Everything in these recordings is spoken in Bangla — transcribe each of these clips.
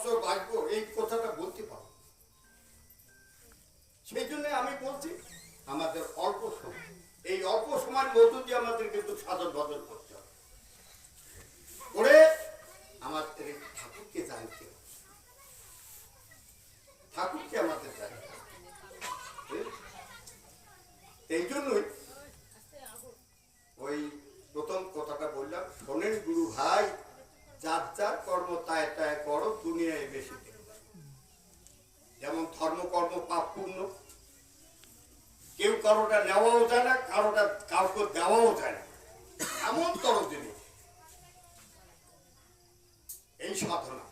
বছর বাঁচবো এই কথাটা বলতে পারবো। সেই জন্য আমি বলছি আমাদের অল্প সময়, এই অল্প সময়ের মধ্য দিয়ে আমাদের কিন্তু সাধন ভজন করতে হবে, করে আমাদের ঠাকুরকে জানতে হবে, ঠাকুরকে আমাদের জানতে হবে। এই জন্যই ওই প্রথম কথাটা বললাম, শোনেন গুরু ভাই, যার যার কর্ম তাই তাই করো, দুনিয়ায় বেশি দেখবে। যেমন ধর্মকর্ম পাপ পূর্ণ, কেউ কারোটা নেওয়াও যায় না, কারোটা কাউকে দেওয়াও যায় না, এমন তর জিনিস এই সাধনা।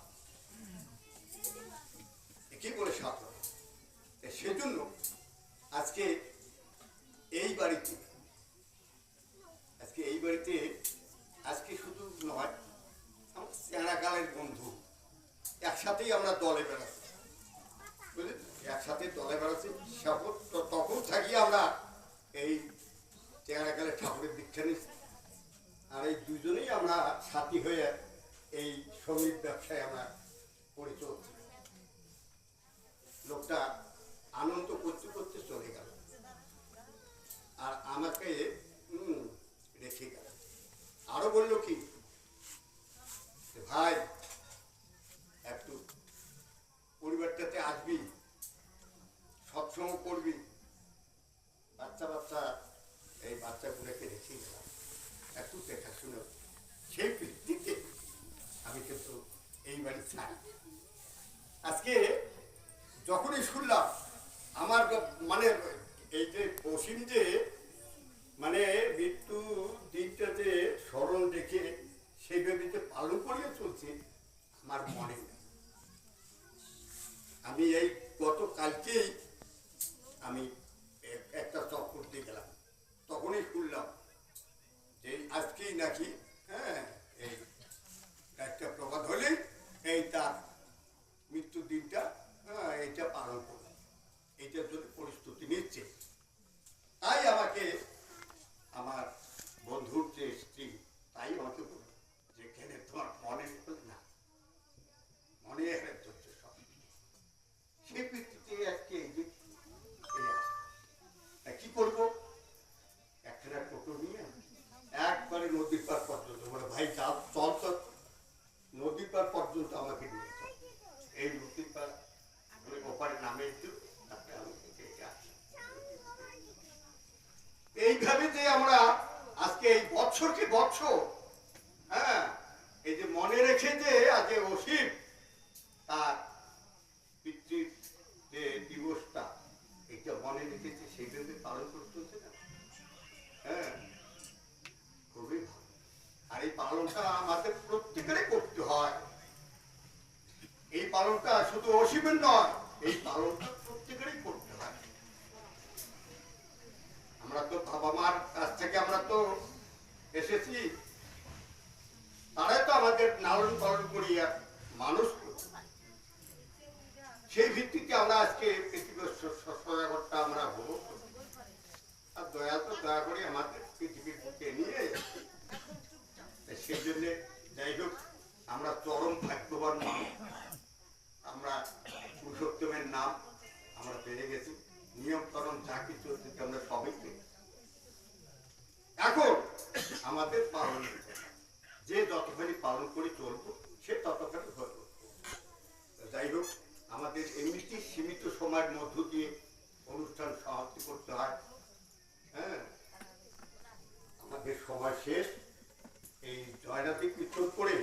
কি বলে সাধনা? সেজন্য আজকে এই বাড়িতে আজকে শুধু নয়, আমার চেনাকালের বন্ধু, একসাথেই আমরা দলে বেড়াচ্ছি, বুঝলেন, একসাথে দলে বেড়াচ্ছি। তখন থাকি আমরা এই চেনাকালের ঠাকুরের দীক্ষা নিচ্ছি, আর এই দুজনেই আমরা সাথী হয়ে এই সঙ্গীত ব্যবসায় আমরা করে চলছি। লোকটা আনন্দ করতে করতে চলে গেল, আর আমাকে রেখে গেল। আরো বললো কি, ভাই একটু পরিবারটাতে আসবি, সৎসঙ্গ করবি। বাচ্চা এই বাচ্চাগুলোকে রেখে গেলাম, একটু দেখাশুনো। সেই ভিত্তিতে আমি কিন্তু এই বাড়ি চাই। আজকে যখনই শুনলাম আমার মানে এই যে অসীম যে মানে মৃত্যু দিনটা যে স্মরণ রেখে সেইভাবে যে পালন করিয়া চলছে, আমার মনে নেই। আমি এই গতকালকেই আমি একটা চক্কর দিয়ে গেলাম, তখনই শুনলাম যে আজকেই নাকি এই একটা প্রভাত হলেই এই তার মৃত্যুর দিনটা এইটা পালন করলাম, এইটার জন্য প্রস্তুতি নিচ্ছে। তাই আমাকে আমার বন্ধুর যে স্ত্রী তাই আমাকে বলল যে কেন তোমার মনে না, মনে ধরছে সব। সে ভিত্তিতে আজকে কি করবো, একটা টোটো নিয়ে একবারে নদীর পার পর্যন্ত, মানে ভাই চল তো নদীর পার পর্যন্ত আমাকে নিয়ে চল, এই নদীর পার ওপারে নামে একটু এইভাবে যে আমরা আজকে এই বছরকে বছর এই যে মনে রেখে যে আজকে অসীম তার পিতৃর যে দিবসটা এটা মনে রেখেছে, সেইভাবে পালন করতে হচ্ছে না। খুবই ভালো। আর এই পালনটা আমাদের প্রত্যেকেরই করতে হয়। এই পালনটা শুধু অসীমের নয়, এই পালনটা প্রত্যেকেরই করতে হয়। আমরা তো বাবা মার কাছ থেকে আমরা তো এসেছি, তারাই তো আমাদের লালন পালন করিয়া মানুষ করছে। সেই ভিত্তিতে আমরা আজকে পৃথিবীর সজাগরটা আমরা ভোগ করি। আর দয়া করে আমাদের পৃথিবীর বুকে নিয়ে, সেই জন্য যাই হোক আমরা চরম ভাগ্যবান মানুষ। আমরা পুরুষোত্তমের নাম আমরা পেয়ে গেছি, নিয়মকরণ যা কিছু হচ্ছে আমরা সবাই পেয়ে। এখন আমাদের পালন, যে যতখানি পালন করে চলবো সে ততখানি হয়ে উঠবো। যাই হোক, আমাদের এমনিতে সীমিত সময়ের মধ্য দিয়ে অনুষ্ঠান সমাপ্তি করতে হয়। আমাদের সময় শেষ, এই জয়রাতি কীর্তন করে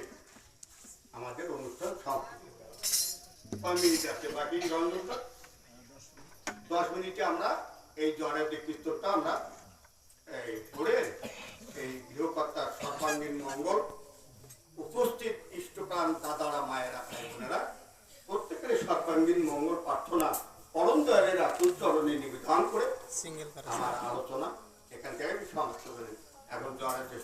আমাদের অনুষ্ঠান সমাপ্তি করতে হয়। 5 মিনিট আছে বাকি, রঞ্জনটা 10 মিনিটে আমরা এই জয়রাতি কীর্তনটা আমরা করে এই গৃহকর্তার সর্বাঙ্গীন মঙ্গল, উপস্থিত ইষ্টপ্রাণ দাদারা, মায়েরা, বোনেরা প্রত্যেকের সর্বাঙ্গীন মঙ্গল প্রার্থনা পরম দয়ালের আতুর চরণে নিবেদন করে আমার আলোচনা এখান থেকে আমি সমাপ্ত করি। এখন জয়রাতি